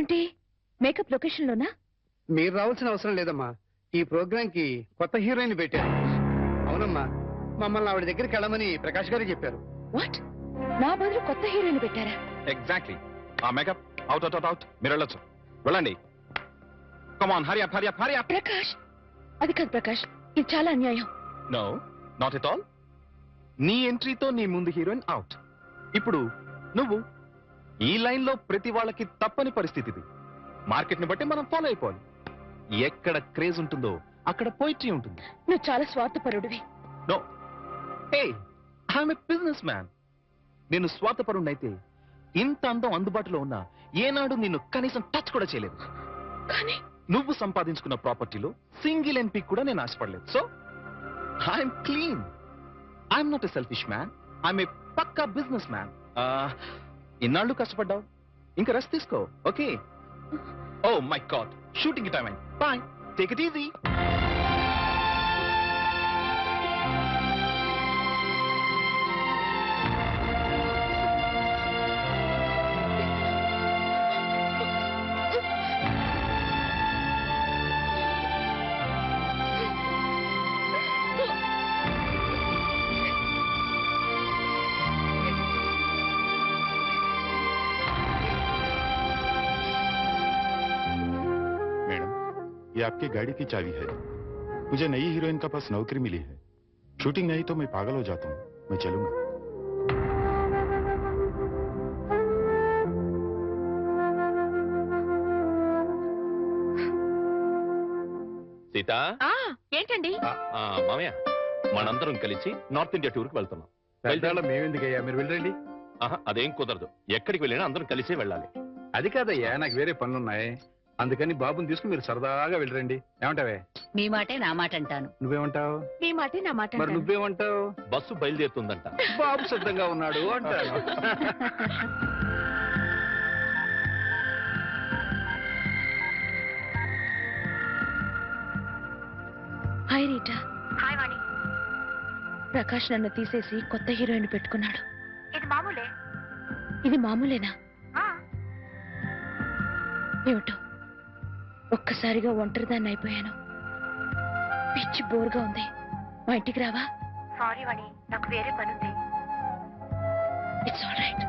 ఏంటి makeup location లోనా? మీరు రావాల్సిన అవసరం లేదమ్మా. ఈ ప్రోగ్రామ్ కి కొత్త హీరోయిన్ పెట్టారు. అవునమ్మా, మమ్మల్ని ఆవిడ దగ్గరికి వెళ్ళమని ప్రకాష్ గారు చెప్పారు. వాట్? నా బదులు కొత్త హీరోయిన్ పెట్టారా? ఎగ్జాక్ట్లీ. ఆ makeup out out out out. మీరు వెళ్ళొచ్చు, వెళ్ళండి. Come on, hurry up hurry up hurry up. Prakash, అది కాదు ప్రకాష్, ఇది చాలా అన్యాయం. No, not at all. నీ ఎంట్రీతో నీ ముందు హీరోయిన్ అవుట్. ఇప్పుడు నువ్వు ఈ లైన్ లో ప్రతి వాళ్ళకి తప్పని పరిస్థితి ఇది. మార్కెట్ ని బట్టి మనం ఫాలో అయిపోవాలి. ఎక్కడ క్రేజ్ ఉంటుందో అక్కడ పోయిట్రీ ఉంటుంది. నువ్వు చాలా స్వార్థపరుడివి. No, hey, I'm a business man. నేను స్వార్థపరుణ్ణైతే ఇంత అందం అందుబాటులో ఉన్నా ఏనాడు నిన్ను కనీసం టచ్ కూడా చేయలేదు. కానీ నువ్వు సంపాదించుకున్న ప్రాపర్టీలో సింగిల్ ఎంపీ కూడా నేను ఆశపడలేదు. So I'm clean. I'm not a selfish man. I'm a పక్కా బిజినెస్ మ్యాన్. ఇన్నాళ్ళు కష్టపడ్డావు, ఇంకా రెస్ట్ తీసుకో. Okay? Oh my God, shooting time అయింది. Bye, take it easy. ये आपकी गाड़ी की चाबी है। मुझे नई हीरोइन का पास नौकरी मिली है। शूटिंग नहीं तो मैं पागल हो जाता हूँ। मैं चलूंगा। సీతా, ఏంటండి? మామయ్య, మనందరం కలిసి నార్త్ ఇండియా టూర్ కి వెళ్తున్నాం. మేమెందుకయ్యా, మీరు వెళ్ళండి. అదేం కుదరదు. ఎక్కడికి వెళ్ళినా అందరం కలిసే వెళ్ళాలి. అది కాదయ్యా, నాకు వేరే పనులున్నాయి. అందుకని బాబుని తీసుకుని మీరు సరదాగా వెళ్ళరండి. ఏమంటావే? మీ మాటే నా మాట అంటాను. నువ్వేమంటావు? మీ మాటే నా మాట. మరి నువ్వేమంటావు? బస్సు బయలుదేరుతుందంట. బాబు సిద్ధంగా ఉన్నాడు అంటాను. Hi Rita. హాయ్ వాణి. ప్రకాష్ నన్ను తీసేసి కొత్త హీరోయిన్ పెట్టుకున్నాడు. ఇది మామూలే. ఇది మామూలేనా? ఏమిటో ఒక్కసారిగా ఒంటరిదాన్ని అయిపోయాను. పిచ్చి బోర్గా ఉంది. మా ఇంటికి రావా? సారీ వాణి, నాకు వేరే పనుంది. It's all right.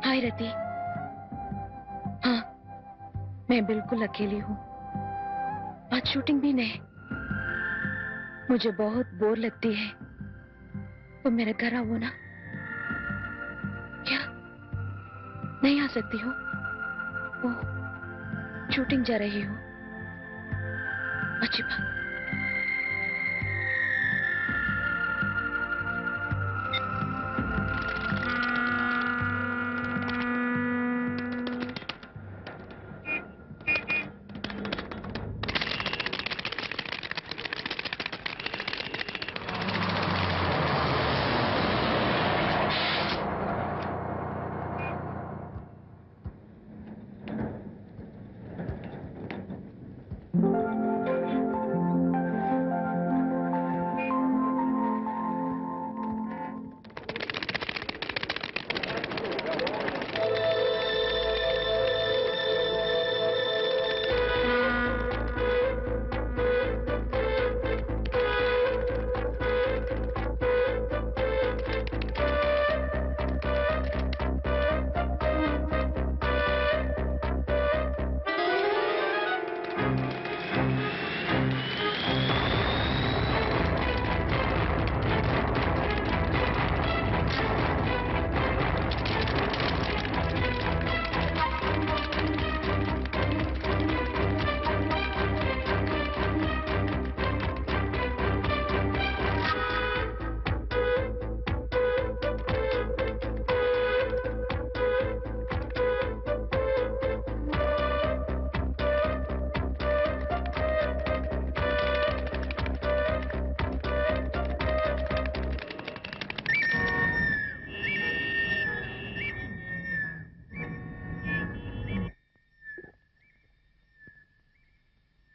Hi Rati. हाँ, मैं बिल्कुल अकेली हूँ। आज शूटिंग भी नहीं। मुझे बहुत बोर लगती है। तो मेरे घर आओ ना। क्या नहीं आ सकती हो? ओह, शूटिंग जा रही हूँ। अच्छी बात।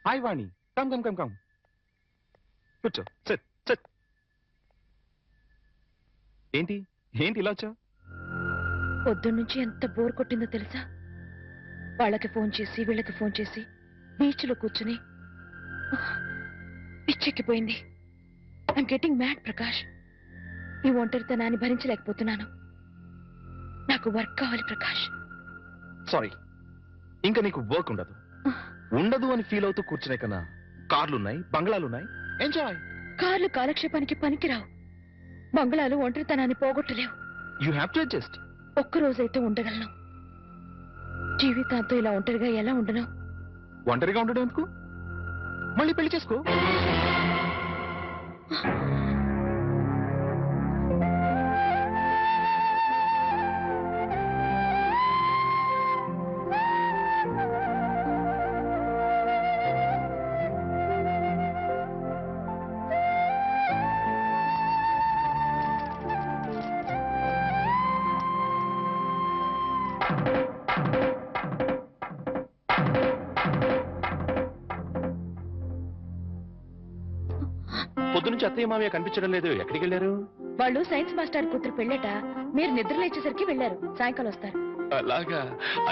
Hi, Vani. Come. కూర్చో సిట్ సిట్. ఏంటి ఏంటి ఇలా వచ్చా? పొద్దున్నుంచి ఎంత బోర్ కొట్టిందో తెలుసా? వాళ్ళకి ఫోన్ చేసి వీళ్ళకి ఫోన్ చేసి బీచ్లో కూర్చుని పిచ్చెక్కిపోయింది. I'm getting mad Prakash. ఈ ఒంటరితనాన్ని భరించలేకపోతున్నాను. నాకు వర్క్ కావాలి ప్రకాష్. సారీ, ఇంకా నీకు వర్క్ ఉండదు. ఉండదు అని ఫీల్ అవుతూ కూర్చునే కన్నా కార్లున్నాయి, బంగ్లాలున్నాయి, ఎంజాయ్. కార్లు కాలక్షేపానికి పనికిరావు. బంగ్లాలు ఒంటరితనాన్ని పోగొట్టలేవు. You have to adjust. ఒక్కరోజైతే ఉండగలను. జీవితాంతో ఇలా ఒంటరిగా ఎలా ఉండను? ఒంటరిగా ఉండడం ఎందుకు? మళ్ళీ పెళ్లి చేసుకో. పొద్దునుంచి అత్తయ్య మామయ్య కనిపించడం లేదు, ఎక్కడికి వెళ్ళారు? వాళ్ళు సైన్స్ మాస్టర్ కూతురు పెళ్ళట. మీరు నిద్ర లేచేసరికి వెళ్ళారు. సాయంకాలం వస్తారు. అలాగా?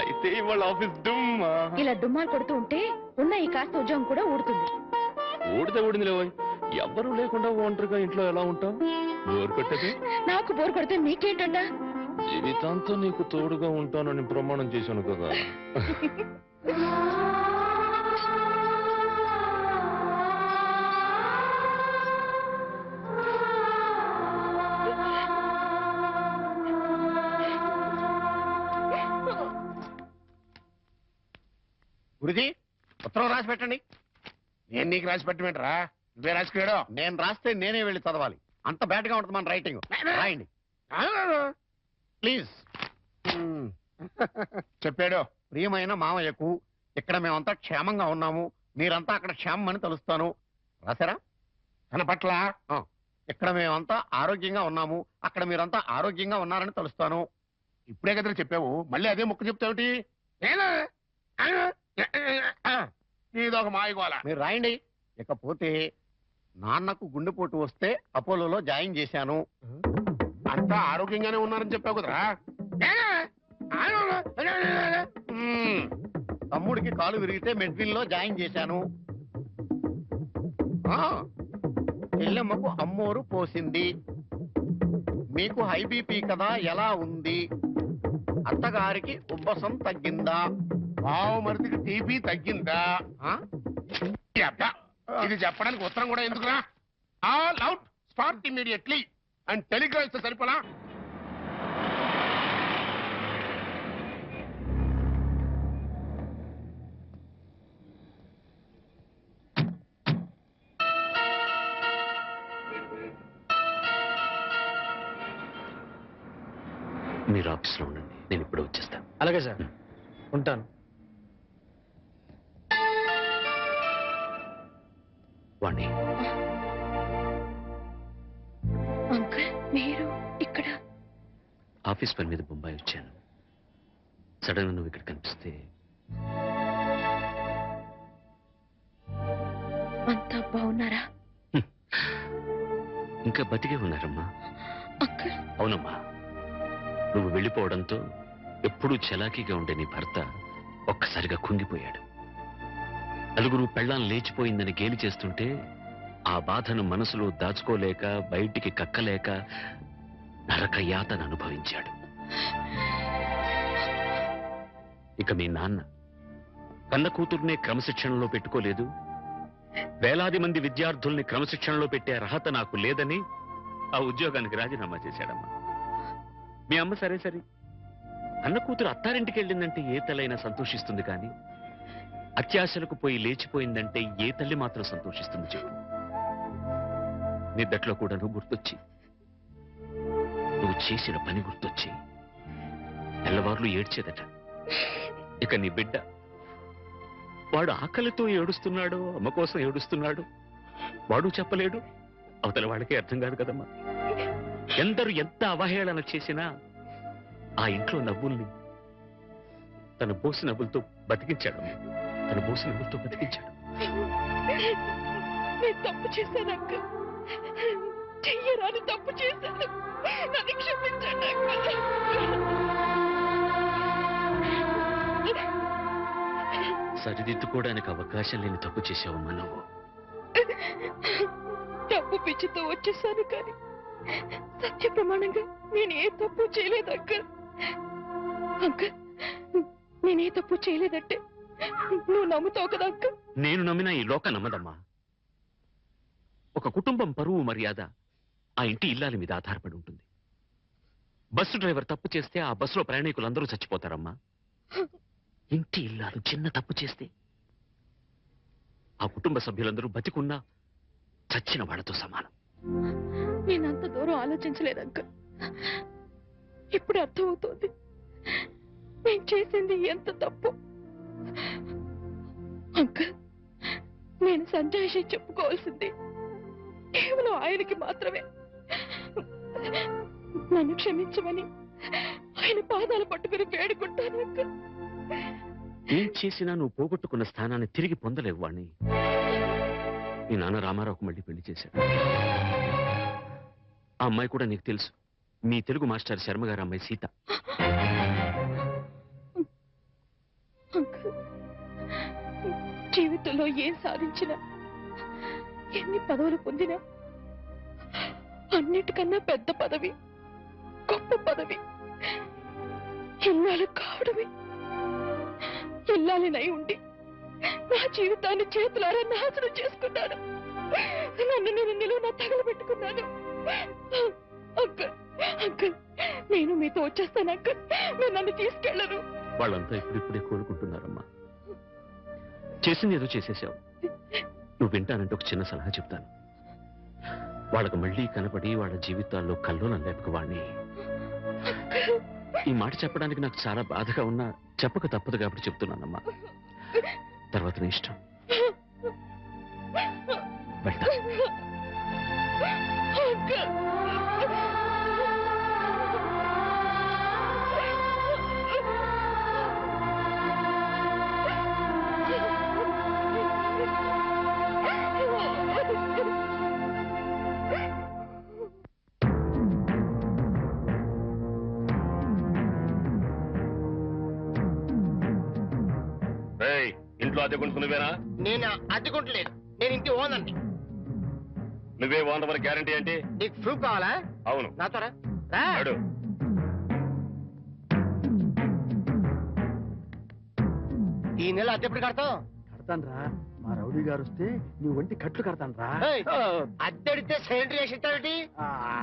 అయితే వాళ్ళ ఆఫీస్ దుమ్మా. ఇలా డుమ్మాలు కొడుతూ ఉంటే ఉన్న ఈ కాస్త ఉద్యోగం కూడా ఊడుతుంది. ఊడితే ఊడింది లేవోయ్. ఎవ్వరూ లేకుండా ఒంటరిగా ఇంట్లో ఎలా ఉంటావు? బోర్ కొట్టదు? నాకు బోర్ కొడితే మీకేంటంట? జీవితాంతం నీకు తోడుగా ఉంటానని ప్రమాణం చేశాను కదా. గురుజీ, ఉత్తరం రాసి పెట్టండి. నేను నీకు రాసి పెట్టమంటారా? నువ్వే రాసుకున్నాడు. నేను రాస్తే నేనే వెళ్ళి చదవాలి. అంత బ్యాడ్ గా ఉంటుంది మన రైటింగ్. రాయండి ప్లీజ్. చెప్పాడు. ప్రియమైన మామయ్యకు, ఇక్కడ మేమంతా క్షేమంగా ఉన్నాము, మీరంతా అక్కడ క్షేమం అని తలుస్తాను. రాశారా? తన పట్ల ఇక్కడ మేమంతా ఆరోగ్యంగా ఉన్నాము, అక్కడ మీరంతా ఆరోగ్యంగా ఉన్నారని తలుస్తాను. ఇప్పుడే కదా చెప్పావు, మళ్ళీ అదే ముక్క చెప్తావుటి? నీదొక మాయగోల. మీరు రాయండి. ఇకపోతే నాన్నకు గుండెపోటు వస్తే అపోలోలో జాయిన్ చేశాను. అంతా ఆరోగ్యంగానే ఉన్నారని చెప్పావు కదరా. తమ్ముడికి కాలు విరిగితే మెడ్విన్ లో జాయిన్ చేశాను. చెల్లెమ్మకు అమ్మోరు పోసింది. మీకు హై బీపీ కదా, ఎలా ఉంది? అత్తగారికి ఉబ్బసం తగ్గిందా? మరిదికి టీబీ తగ్గిందా? ఇది చెప్పడానికి ఉత్తరం కూడా ఎందుకురా? All out, start immediately and Telegram ఇస్తే సరిపోలా? మీరు ఆఫీస్లో ఉండండి, నేను ఇప్పుడు వచ్చేస్తాను. అలాగే సార్, ఉంటాను. వాణి, అంకుల్ మీరు ఇక్కడ? ఆఫీస్ పని మీద బొంబాయి వచ్చాను. సడన్ గా నువ్వు ఇక్కడ కనిపిస్తే అంతా బాగున్నారా? ఇంకా బతికే ఉన్నారమ్మా. అంకుల్. అవునమ్మా, నువ్వు వెళ్ళిపోవడంతో ఎప్పుడూ చలాకీగా ఉండే నీ భర్త ఒక్కసారిగా కుంగిపోయాడు. నలుగురు పెళ్ళాం లేచిపోయిందని గేలి చేస్తుంటే ఆ బాధను మనసులో దాచుకోలేక, బయటికి కక్కలేక నరక యాతన అనుభవించాడు. ఇక మీ నాన్న కన్న కూతుర్నే క్రమశిక్షణలో పెట్టుకోలేదు, వేలాది మంది విద్యార్థుల్ని క్రమశిక్షణలో పెట్టే అర్హత నాకు లేదని ఆ ఉద్యోగానికి రాజీనామా చేశాడమ్మా. మీ అమ్మ సరే సరే, అన్న కూతురు అత్తారింటికి వెళ్ళిందంటే ఏ తల్లైనా సంతోషిస్తుంది, కానీ అత్యాశలకు పోయి లేచిపోయిందంటే ఏ తల్లి మాత్రం సంతోషిస్తుంది చెప్పు? నిద్దట్లో కూడా నువ్వు గుర్తొచ్చి, నువ్వు చేసిన పని గుర్తొచ్చి తెల్లవార్లు ఏడ్చేదట. ఇక నీ బిడ్డ, వాడు ఆకలితో ఏడుస్తున్నాడు, అమ్మ కోసం ఏడుస్తున్నాడు, వాడు చెప్పలేడు, అవతల వాడికి అర్థం కాదు కదమ్మా. ఎందరు ఎంత అవహేళన చేసినా ఆ ఇంట్లో నవ్వుల్ని తన బోసి నవ్వులతో బతికించాడు. తన బోసి నవ్వులతో బతికించాడు. నేను తప్పు చేశాను అంకుల్. చెయ్యరాని తప్పు చేశాను. నన్ను క్షమించండి అంకుల్. సరిదిద్దుకోవడానికి అవకాశం లేని తప్పు చేసావమ్మా నువ్వు. తప్పు పిచ్చితో వచ్చేసాను కానీ సత్య ప్రమాణంగా నేను ఏ తప్పు చేయలేదు అంకుల్. అంకుల్, నేనే తప్పు చేయలేదంటే నువ్వు నమ్ముతావు కదా అంకుల్? నేను నమ్మినా ఈ లోక నమ్మదమ్మా. ఒక కుటుంబం పరువు మర్యాద ఆ ఇంటి ఇల్లాలి మీద ఆధారపడి ఉంటుంది. బస్సు డ్రైవర్ తప్పు చేస్తే ఆ బస్సులో ప్రయాణికులందరూ చచ్చిపోతారమ్మా. ఇంటి ఇల్లాలు చిన్న తప్పు చేస్తే ఆ కుటుంబ సభ్యులందరూ బతికున్నా చచ్చిన వాళ్ళతో సమానం. నేనంత దూరం ఆలోచించలేదు అంకుల్. ఇప్పుడు అర్థమవుతోంది నేను చేసింది ఎంత తప్పు. అంకుల్, నేను సంజాయిషి చెప్పుకోవాల్సింది కేవలం ఆయనకి మాత్రమే. నన్ను క్షమించమని ఆయన పాదాలు పట్టుకుని వేడుకుంటాను అంకుల్. ఏం చేసినా నువ్వు పోగొట్టుకున్న స్థానాన్ని తిరిగి పొందలేవు వాణ్ణి. మీ నాన్న రామారావుకు మళ్ళీ పెళ్లి చేశాడు. ఆ అమ్మాయి కూడా నీకు తెలుసు. మీ తెలుగు మాస్టర్ శర్మ గారి అమ్మాయి సీత. అంకుల్, జీవితంలో ఏం సాధించినా ఎన్ని పదవులు పొందినా అన్నిటికన్నా పెద్ద పదవి, గొప్ప పదవి ఇల్లాలు కావడమే. ఇల్లాలినై ఉండి నా జీవితాన్ని చేతులారా నాశనం చేసుకున్నాను. నన్ను నేను నిలువున తగలబెట్టుకున్నాను. అంకుల్, అంకుల్, నేను మీతో వచ్చేస్తాను అంకుల్. మీరు నన్ను తీసుకెళ్లరు. వాళ్ళంతా ఇప్పుడిప్పుడే కోలుకుంటున్నారమ్మా. చేసింది ఏదో చేసేసావు. నువ్వు వింటానంటే ఒక చిన్న సలహా చెప్తాను. వాళ్ళకు మళ్ళీ కనపడి వాళ్ళ జీవితాల్లో కల్లోలం లేపక వాణ్ణి. ఈ మాట చెప్పడానికి నాకు చాలా బాధగా ఉన్నా చెప్పక తప్పదు కాబట్టి చెప్తున్నానమ్మా. తర్వాత నీ ఇష్టం. వెళ్తా. ఇంట్లో అద్దెకుంటు నువ్వేనా? నేను అద్దెకుంటలేదు, నేను ఇంటి ఓనండి. నువ్వే ఓనర్ గ్యారంటీ ఏంటి? నీకు ప్రూఫ్ కావాలా? అవును. నాతో రా. ఈ నెల అద్దె ఎప్పుడు కడతావు? కడతాను రా. మా రౌడీ గారు వస్తే నీ ఒంటి కట్లు కడతాను రా. అద్దె అడిగితే సెంట్రీ వేసి ఇస్తావేంటి?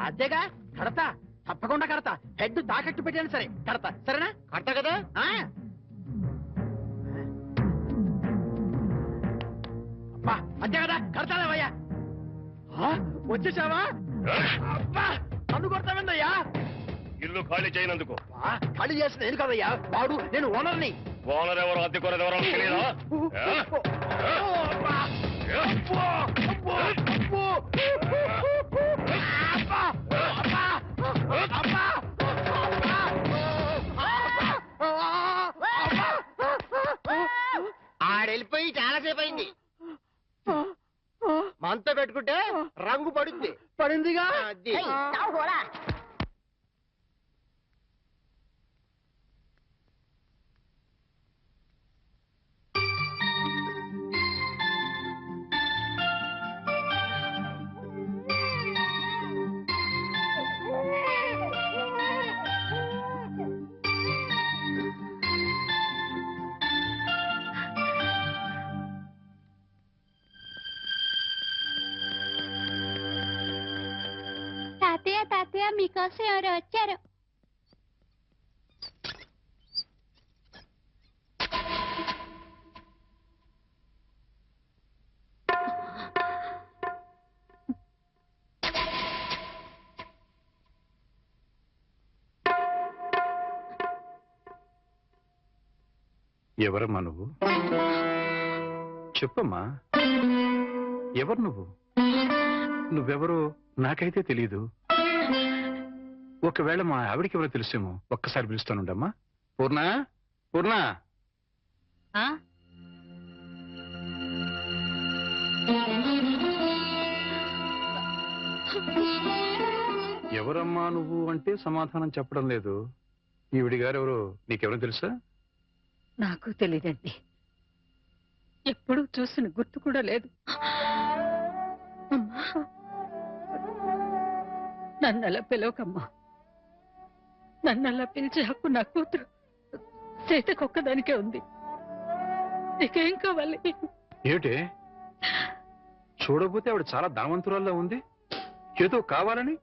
అద్దెగా కడతా, తప్పకుండా కడతా. హెడ్ తాకట్టు పెట్టాను సరే కడతా. సరేనా? కడతా కదా. అద్దె కదా కడతావయ్యా. వచ్చేసావా? నన్ను కొడతావేందయ్యా? ఇల్లు ఖాళీ చేయనందుకు. ఖాళీ చేసిన నేను కదయ్యా, వాడు నేను ఓనర్ని. ఓనర్ ఎవరు, అద్దెకోనది ఎవరో తెలియదా? ఆడెళ్ళిపోయి చాలాసేపు అయింది. మనతో పెట్టుకుంటే రంగు పడుద్ది. పడిందిగా. తాతయ్య మీకోసం ఎవరు వచ్చారు? ఎవరమ్మా నువ్వు? చెప్పమ్మా, ఎవరు నువ్వు? నువ్వెవరో నాకైతే తెలీదు. ఒకవేళ మా ఆవిడికి ఎవరో తెలుసేమో. ఒక్కసారి పిలుస్తానుండమ్మా. పూర్ణ, పూర్ణ. ఎవరమ్మా నువ్వు అంటే సమాధానం చెప్పడం లేదు. ఈవిడి గారు ఎవరు నీకెవరో తెలుసా? నాకు తెలియదండి. ఎప్పుడూ చూసిన గుర్తు కూడా లేదు. అమ్మా, నన్ను అలా పిలవకమ్మా. నన్ను అలా పిలిచే హక్కు నా కూతురు సీతకొక్కదానికే ఉంది. నీకేం కావాలి? ఏమిటే చూడబోతే ఆవిడ చాలా ధనవంతురాల్లో ఉంది. ఏదో కావాలని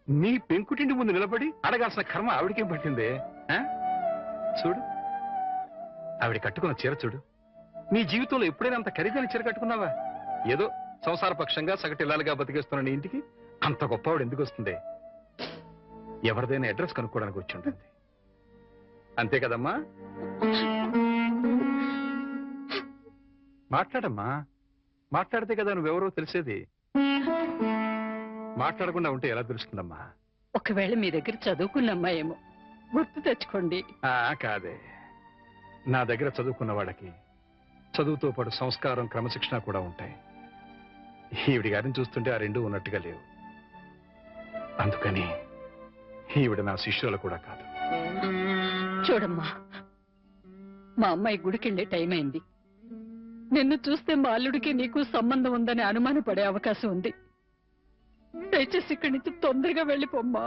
నీ పెంకుటింటి ముందు నిలబడి అడగాల్సిన కర్మ ఆవిడకేం పట్టిందే? చూడు, ఆవిడ కట్టుకున్న చీర చూడు. నీ జీవితంలో ఎప్పుడైనా అంత ఖరీదైన చీర కట్టుకున్నావా? ఏదో సంసార పక్షంగా సగటిల్లాలుగా బతికేస్తున్న నీ ఇంటికి అంత గొప్ప ఆవిడ ఎందుకు వస్తుంది? ఎవరిదైనా అడ్రస్ కనుక్కోవడానికి వచ్చి ఉంటుంది. అంతే కదమ్మా? మాట్లాడమ్మా, మాట్లాడితే కదా నువ్వెవరో తెలిసేది. మాట్లాడకుండా ఉంటే ఎలా తెలుస్తుందమ్మా? ఒకవేళ మీ దగ్గర చదువుకున్న అమ్మాయేమో, గుర్తు తెచ్చుకోండి. కాదే, నా దగ్గర చదువుకున్న వాళ్ళకి చదువుతో పాటు సంస్కారం, క్రమశిక్షణ కూడా ఉంటాయి. ఈవిడి గారిని చూస్తుంటే ఆ రెండూ ఉన్నట్టుగా లేవు. అందుకని ఈవిడ నా శిష్యులు కూడా కాదు. చూడమ్మా, మా అమ్మాయి గుడికెళ్ళే టైం అయింది. నిన్ను చూస్తే మా అల్లుడికి నీకు సంబంధం ఉందని అనుమానపడే అవకాశం ఉంది. దయచేసి ఇక్కడి నుంచి తొందరగా వెళ్ళిపోమ్మా.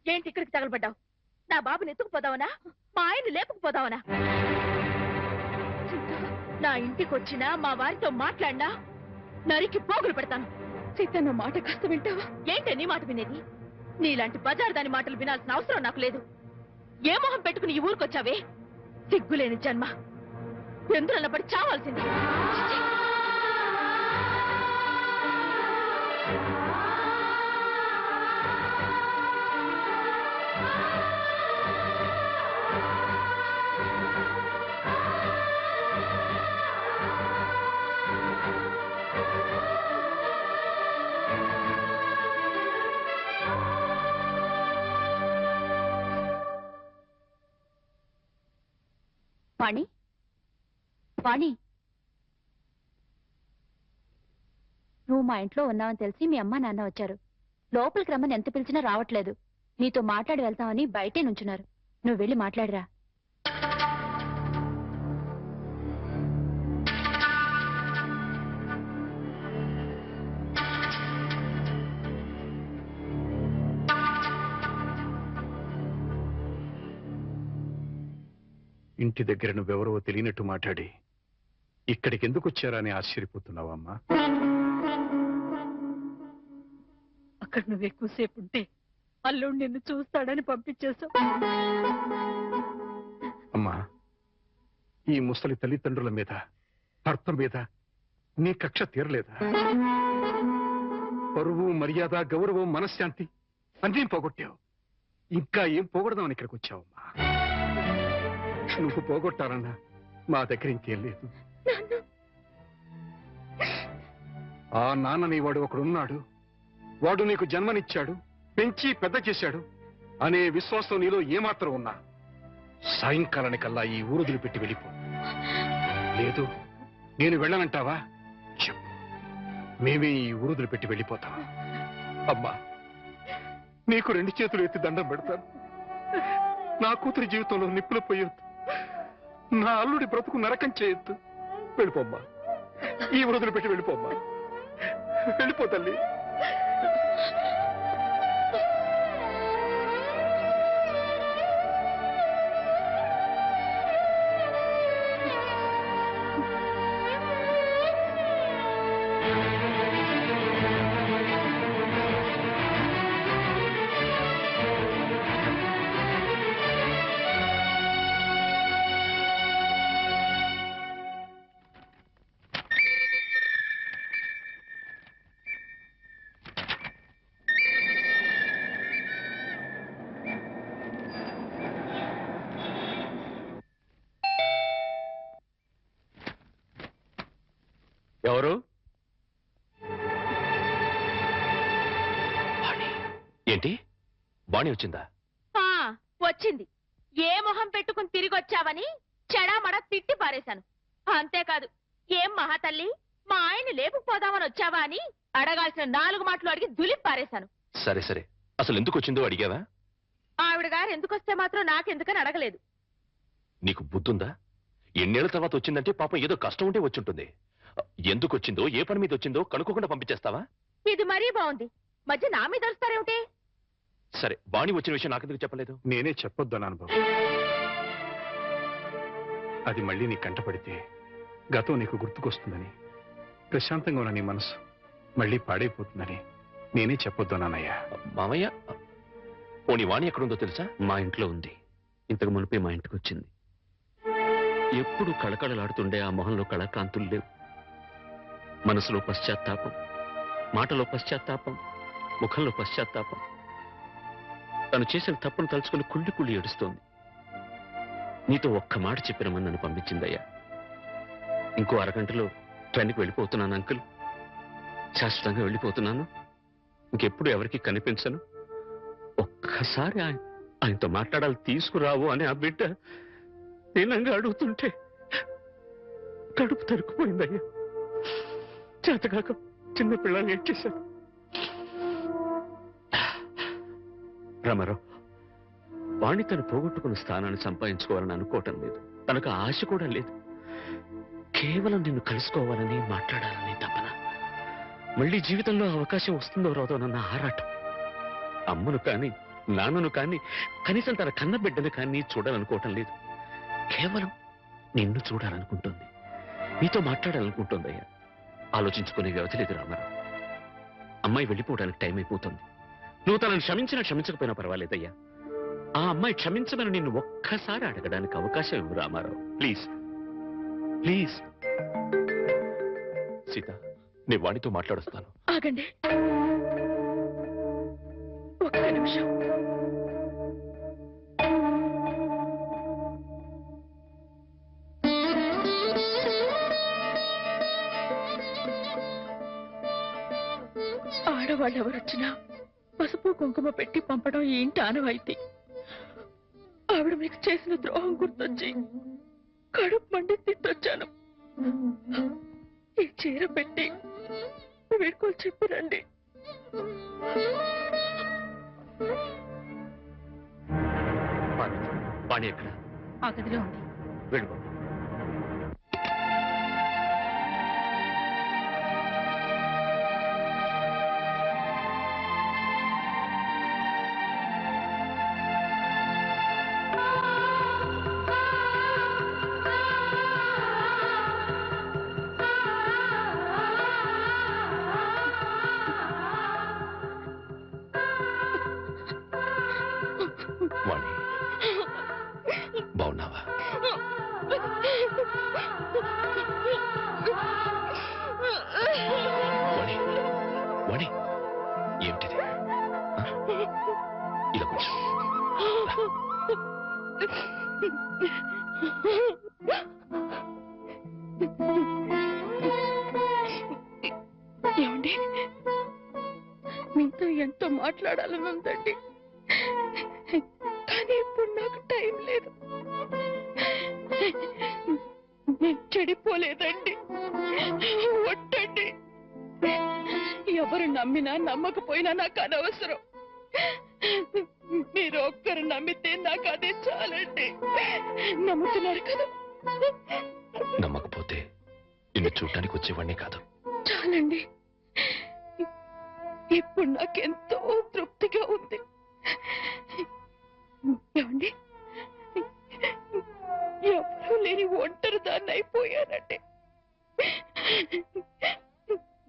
ఏంటి ఇక్కడికి తగలబడ్డావు? నా బాబుని ఎత్తుకుపోదావనా? మా ఆయన లేపుకుపోదావనా? నా ఇంటికి వచ్చినా మా వారితో మాట్లాడినా నరికి పోగులు పెడతాను. సీత, నా మాట కాస్త వింటావా? ఏంటి నీ మాట వినేది? నీలాంటి బజార్ దాని మాటలు వినాల్సిన అవసరం నాకు లేదు. ఏ మొహం పెట్టుకుని ఈ ఊరికొచ్చావే? సిగ్గులేని జన్మ, ఎందులో పడి చావాల్సింది. వాణి, వాణి, నువ్వు మా ఇంట్లో ఉన్నావని తెలిసి మీ అమ్మ నాన్న వచ్చారు. లోపలికి రమ్మని ఎంత పిలిచినా రావట్లేదు. నీతో మాట్లాడి వెళ్తామని బయటే నుంచున్నారు. నువ్వు వెళ్ళి మాట్లాడిరా. ఇంటి దగ్గర నువ్వెవరో తెలియనట్టు మాట్లాడి ఇక్కడికి ఎందుకు వచ్చారా అని ఆశ్చర్యపోతున్నావా అమ్మా? అక్కడ నువ్వు ఎక్కువసేపు ఉంటే అల్లుడు నిన్ను చూస్తాడని పంపించేశావు. అమ్మా, ఈ ముసలి తల్లిదండ్రుల మీద, భర్త మీద నీ కక్ష తీరలేదా? పరువు, మర్యాద, గౌరవం, మనశ్శాంతి అన్నీ పోగొట్టావు. ఇంకా ఏం పోగొడదామని ఇక్కడికి వచ్చావమ్మా? నువ్వు పోగొట్టాలన్నా మా దగ్గర ఇంకేం లేదు. ఆ నాన్నని వాడు ఒకడున్నాడు, వాడు నీకు జన్మనిచ్చాడు, పెంచి పెద్ద చేశాడు అనే విశ్వాసం నీలో ఏమాత్రం ఉన్నా సాయంకాలానికల్లా ఈ ఊరుదులు పెట్టి వెళ్ళిపో. లేదు, నేను వెళ్ళనంటావా? చెప్పు. మేమే ఈ ఊరుదులు పెట్టి వెళ్ళిపోతాం. అమ్మా, నీకు 2 చేతులు ఎత్తి దండం పెడతాను. నా కూతురి జీవితంలో నిప్పులు పోయొద్దు, నా అల్లుడి బ్రతుకు నరకం చేయొద్దు. వెళ్ళిపోమ్మా, ఈ ఊరుదులు పెట్టి వెళ్ళిపోమ్మా. వెళ్ళిపో తల్లి. ఎవరు? ఏంటి, బాణి వచ్చిందా? వచ్చింది. ఏ మొహం పెట్టుకుని తిరిగి వచ్చావని చెడామడ తిట్టి పారేశాను. అంతేకాదు, ఏం మహాతల్లి మా ఆయన లేపుకుపోదామని వచ్చావా అని అడగాల్సిన 4 మాటలు అడిగి దులిపి పారేశాను. సరే సరే, అసలు ఎందుకు వచ్చిందో అడిగావా? ఆవిడ గారు ఎందుకొస్తే మాత్రం నాకెందుకని అడగలేదు. నీకు బుద్ధుందా? ఎన్నేళ్ల తర్వాత వచ్చిందంటే పాపం ఏదో కష్టం ఉంటే వచ్చుంటుంది. ఎందుకు వచ్చిందో, ఏ పని మీద వచ్చిందో కనుక్కోకుండా పంపించేస్తావా? ఇది మరీ బాగుంది. మధ్య నా మీద వస్తారేమిటి? సరే, బాణి వచ్చిన విషయం నాకెందుకు చెప్పలేదు? నేనే చెప్పొద్దు అన్నాను బాబు. అది మళ్ళీ నీ కంటపడితే గతం నీకు గుర్తుకొస్తుందని, ప్రశాంతంగా ఉన్న నీ మనసు మళ్ళీ పాడైపోతుందని నేనే చెప్పొద్దు అన్నానయ్యా. మామయ్య, పోనీ వాణి ఎక్కడుందో తెలుసా? మా ఇంట్లో ఉంది. ఇంతకు మునిపే మా ఇంటికి వచ్చింది. ఎప్పుడు కళకళలాడుతుండే ఆ మొహంలో కళాకాంతులు లేవు. మనసులో పశ్చాత్తాపం, మాటలో పశ్చాత్తాపం, ముఖంలో పశ్చాత్తాపం. తను చేసిన తప్పును తలుచుకుని కుళ్ళి కుళ్ళి ఏడుస్తోంది. నీతో ఒక్క మాట చెప్పినమని నన్ను పంపించిందయ్యా. ఇంకో అరగంటలో ట్రైన్కి వెళ్ళిపోతున్నాను అంకుల్. శాశ్వతంగా వెళ్ళిపోతున్నాను. ఇంకెప్పుడు ఎవరికి కనిపించను. ఒక్కసారి ఆయనతో మాట్లాడాలి, తీసుకురావు అని ఆ బిడ్డ దీనంగా అడుగుతుంటే కడుపు తరుక్కుపోయిందయ్యా. చేతకాక చిన్న పిల్లల్ని ఏడ్చేశాను. రామారావు, వాణ్ణి తను పోగొట్టుకున్న స్థానాన్ని సంపాదించుకోవాలని అనుకోవటం లేదు. తనకు ఆశ కూడా లేదు. కేవలం నిన్ను కలుసుకోవాలని, మాట్లాడాలని తపన. మళ్ళీ జీవితంలో అవకాశం వస్తుందో రాదోనన్న ఆరాటం. అమ్మను కానీ, నాన్నను కానీ, కనీసం తన కన్న బిడ్డను కానీ చూడాలనుకోవటం లేదు. కేవలం నిన్ను చూడాలనుకుంటుంది, నీతో మాట్లాడాలనుకుంటుందయ్యా. ఆలోచించుకునే వ్యవధి లేదు రామారావు. అమ్మాయి వెళ్ళిపోవడానికి టైం అయిపోతుంది. నువ్వు తనను క్షమించినా క్షమించకపోయినా పర్వాలేదయ్యా. ఆ అమ్మాయి క్షమించమని నిన్ను ఒక్కసారి అడగడానికి అవకాశం ఇవ్వు రామారావు. Please please. సీత, నేను వాడితో మాట్లాడుస్తాను. ఆగండి ఒక్క నిమిషం. ఆడవాళ్ళు ఎవరొచ్చినా పసుపు కుంకుమ పెట్టి పంపడం ఈ ఇంటి ఆనవాయితీ. ఆవిడ మీకు చేసిన ద్రోహం గుర్తొచ్చి కడుపు మండి తిట్టొచ్చాను. ఈ చీర పెట్టి వీడుకోలు చెప్పిరండి. వాణి ఎక్కడ? ఆ గదిలో ఉంది. వెళ్ళు. వాణి, బాగున్నావా? వాణి, వాణి, ఏమిటిది? ఇలా కొంచెం ఏమండి, మీతో ఎంతో మాట్లాడాలని ఉందండి, కానీ ఇప్పుడు నాకు టైం లేదు. నేను చెడిపోలేదండి. ఒట్టండి. ఎవరు నమ్మినా నమ్మకపోయినా నాకు అనవసరం. మీరు ఒక్కరు నమ్మితే నాకు అదే చాలండి. నమ్ముతున్నారు కదా? నమ్మకపోతే నిన్ను చూడటానికి వచ్చేవాడిని కాదు. చాలండి. ఇప్పుడు నాకెంతో తృప్తిగా ఉంది. ఏమండి, ఎవరూ లేని ఒంటరి దాన్ని అయిపోయానండి.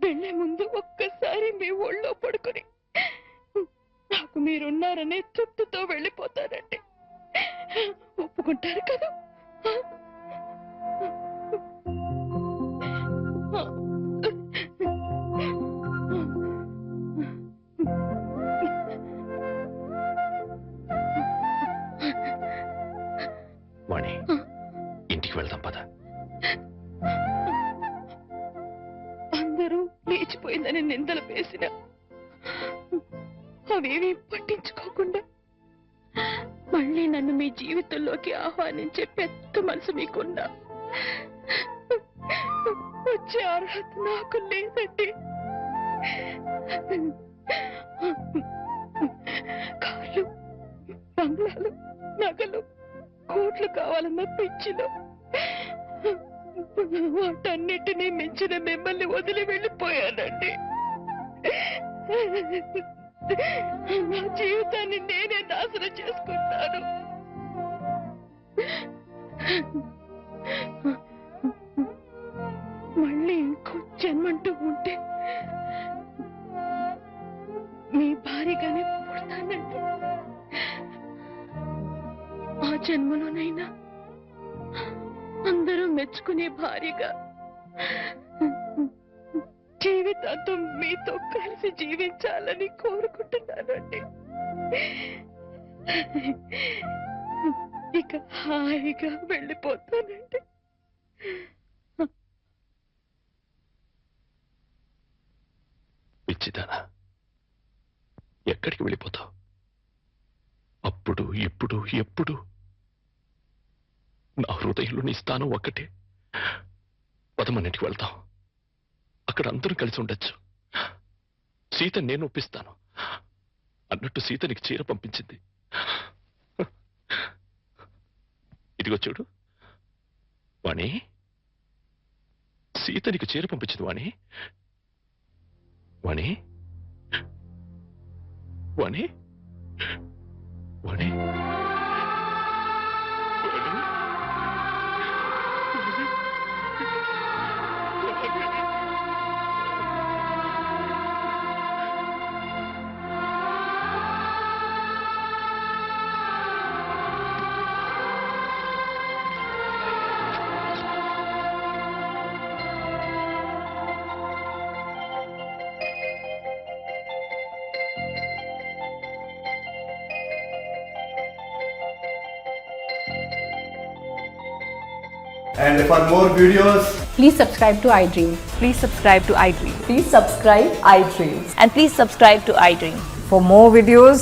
వెళ్లే ముందు ఒక్కసారి మీ ఒళ్ళో పడుకొని నాకు మీరున్నారనే తృప్తితో వెళ్ళిపోతానండి. ఒప్పుకుంటారు కదా? వాణి, ఇంటికి వెళ్దాం పద. అందరూ లేచిపోయిందని నిందలు వేసిన అవేమీ పట్టించుకోకుండా మళ్ళీ నన్ను మీ జీవితంలోకి ఆహ్వానించే పెద్ద మనసు మీకున్నా వచ్చే అర్హత నాకు లేదండి. కార్లు, బంగ్లాలు, నగలు, కోట్లు కావాలన్న పిచ్చిలో వాటన్నిటినీ మించిన మిమ్మల్ని వదిలి వెళ్ళిపోయానండి. నా జీవితాన్ని నేనే నాశనం చేసుకుంటాను. మళ్ళీ ఇంకో జన్మంటూ ఉంటే మీ భారీగానే పుడతానండి. ఆ జన్మలోనైనా అందరూ మెచ్చుకునే భార్యగా జీవితాంతం మీతో కలిసి జీవించాలని కోరుకుంటున్నానండి. ఇక హాయిగా వెళ్ళిపోతానండి. పిచ్చిదానా, ఎక్కడికి వెళ్ళిపోతావు? అప్పుడు ఇప్పుడు ఎప్పుడు నా హృదయంలో నీ స్థానం ఒక్కటే. పదమన్నింటికి వెళ్తాం. అక్కడ అందరూ కలిసి ఉండొచ్చు. సీత నేను ఒప్పిస్తాను అన్నట్టు సీత నీకు చీర పంపించింది. ఇదిగో చూడు వాణి, సీత నీకు చీర పంపించింది వాణి. వాణి, వాణి, వాణి, And for more videos, please subscribe to iDream. Please subscribe to iDream. Please subscribe iDream. And please subscribe to iDream. For more videos,